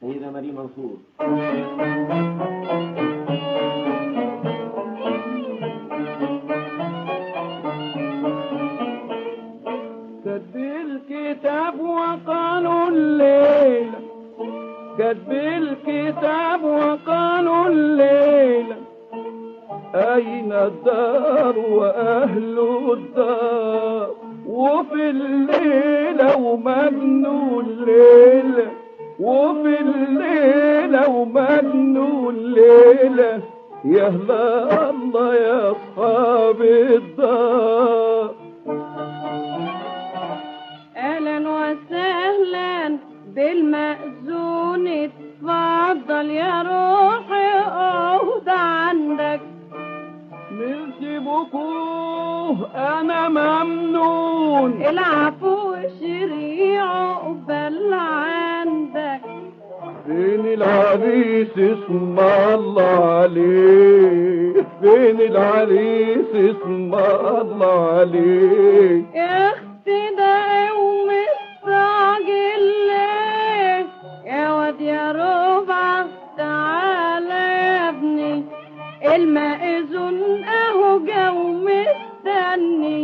سيدة مريم منصور. كتب الكتاب وقالوا الليلة، كتب الكتاب وقالوا الليلة، أين الدار وأهل الدار؟ وفي الليلة ومجنون الليلة، وفي الليلة ومجنون الليلة، يا هلا الله يا أصحاب الدار. أهلا وسهلا بالمأذون، اتفضل يا روحي اقعد عندك. ميرسي بوكو أنا ممنون، العفو شريع عقبال عندك. فين العريس اسم الله عليه؟ فين العريس اسم الله عليه؟ يا اختي ده يوم مستعجل ليه؟ يا واد يا ربع تعالى يا ابني، المأذون اهو جو مستني.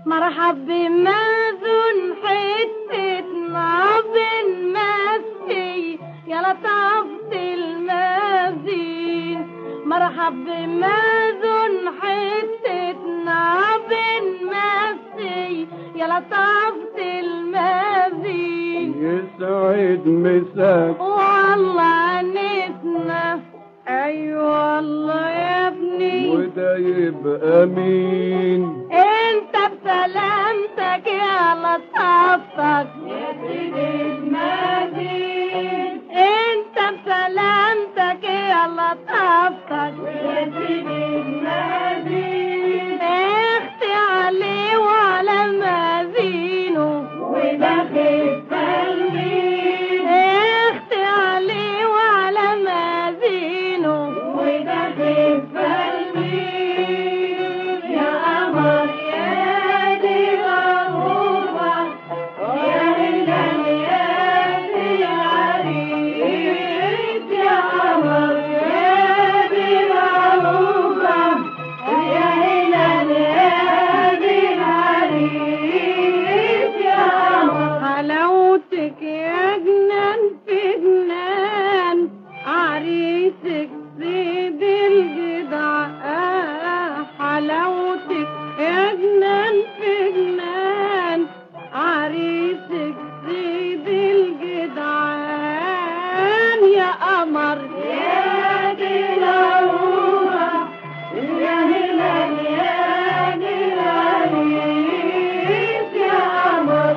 مرحب بمأذون حتة ناظن مسي، يا لطافة المازين. مرحب بمأذون حتة ناظن مسي، يا لطافة المازين. يسعد مساك والله نسنا، ايوه والله يا ابني، وده يبقى مين؟ انت بسلامتك يا لطافتك يا سيدي المازين. انت بسلامتك يا لطافتك يا سيدي المازين. اختي عليه وعلى مازينه وداخل قلبي، اختي عليه وعلى مازينه وداخل قلبي. يا قمر يا دي غروبة، يا هلال يا دي العريس. يا قمر يا دي غروبة، يا هلال يا دي العريس. يا قمر حلاوتك يا جنان في جنان، عريسك سيد الجدع. حلاوتك يا جنان في جنان، عريسك سيد الجدعان. يا قمر يا دي العروبة، يا هلال يا دي العريس. يا قمر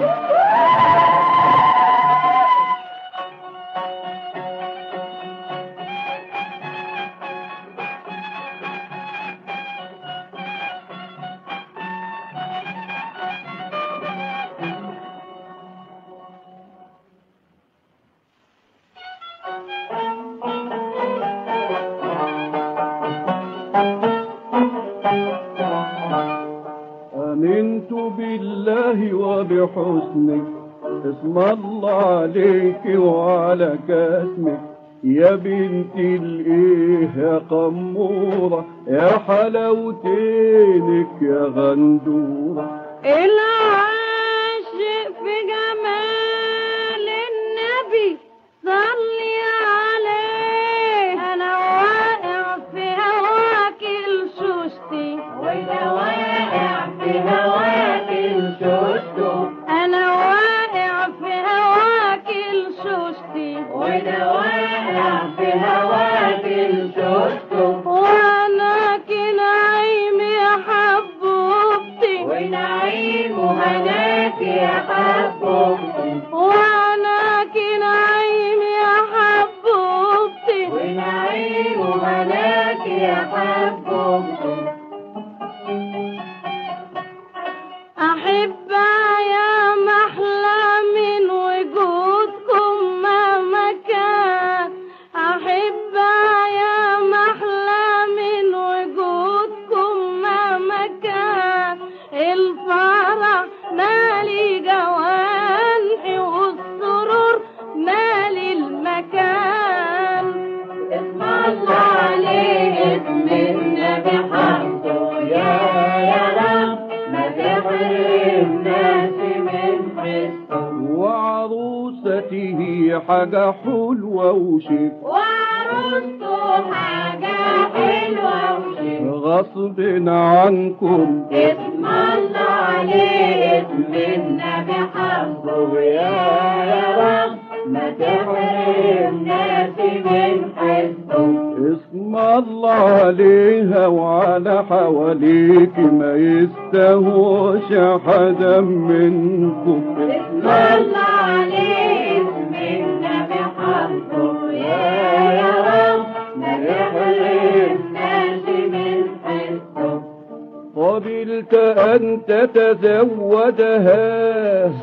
آمنت بالله وبحسنك، اسم الله عليك وعلى كاسمك، يا بنت الايه يا قمورة، يا حلاوتينك يا غندورة. العاشق في جمال النبي صلي عليه. انا واقع في هواك الشوشتي، وانا واقع في هواك الشوشتو. انا واقع في هواك الشوشتي، وانا واقع في هواك الشوشتو. وانا كنايم يا حبوبتي، ونعيم وهناك يا حبوبتي. وانا كنايم يا حبوبتي، ونعيم وهناك يا حبوبتي. أحب يا محلى من وجودكم مهما كان. أحب يا محلى من وجودكم مهما كان. الفرح مالي جوان حسه وعروسته حاجة حلوة وشيك وعروسته حاجة حلوة وشيك غصب عنكم اسم الله عليه اسم النبي حظه يا رب ما تحرمناش من حسه اسم الله عليها وعلى حواليك ما يستهوش حدا منكم اسم الله عليه اسم النبي حظه يا رب ما تحرمناش من حسه قبلت أن تتزودها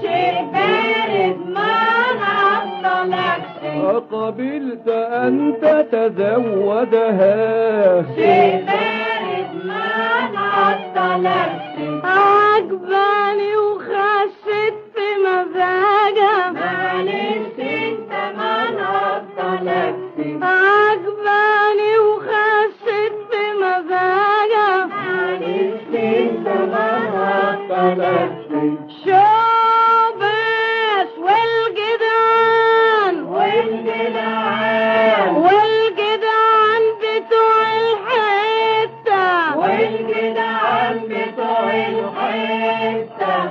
شيء بارد ما نعطلكش قبلت أن تتزودها شيء بارد ما نعطلكش عجباني وخشت في مزاجها معلش انت ما نعطلكش عجباني وخشت في مزاجها معلش انت ما نعطلكش شوبش والجدعان والجدعان بتوع الحتة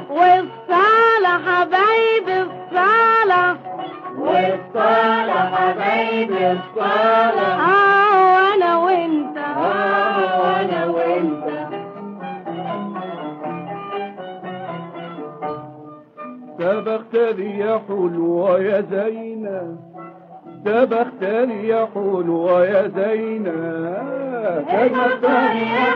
والصالة حبايب الصالة وانا وانت سبقت لي يا حلوة يا زينة سبقت لي يا حلوة يا زينة سبقت لي يا